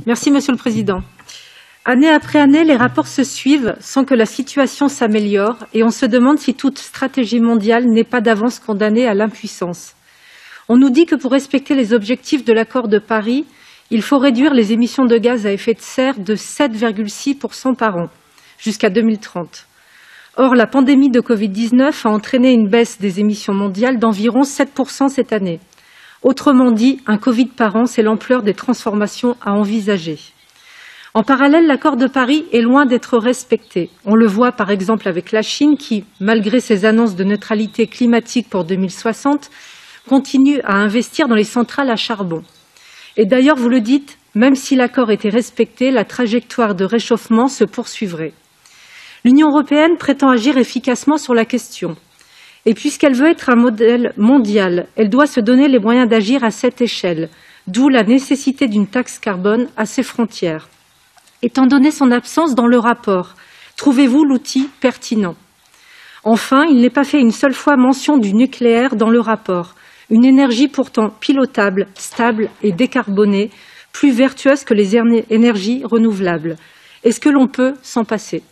Merci, Monsieur le Président. Année après année, les rapports se suivent sans que la situation s'améliore et on se demande si toute stratégie mondiale n'est pas d'avance condamnée à l'impuissance. On nous dit que pour respecter les objectifs de l'accord de Paris, il faut réduire les émissions de gaz à effet de serre de 7,6% par an jusqu'à 2030. Or, la pandémie de Covid-19 a entraîné une baisse des émissions mondiales d'environ 7% cette année. Autrement dit, un Covid par an, c'est l'ampleur des transformations à envisager. En parallèle, l'accord de Paris est loin d'être respecté. On le voit par exemple avec la Chine qui, malgré ses annonces de neutralité climatique pour 2060, continue à investir dans les centrales à charbon. Et d'ailleurs, vous le dites, même si l'accord était respecté, la trajectoire de réchauffement se poursuivrait. L'Union européenne prétend agir efficacement sur la question. Et puisqu'elle veut être un modèle mondial, elle doit se donner les moyens d'agir à cette échelle, d'où la nécessité d'une taxe carbone à ses frontières. Étant donné son absence dans le rapport, trouvez-vous l'outil pertinent? Enfin, il n'est pas fait une seule fois mention du nucléaire dans le rapport, une énergie pourtant pilotable, stable et décarbonée, plus vertueuse que les énergies renouvelables. Est-ce que l'on peut s'en passer?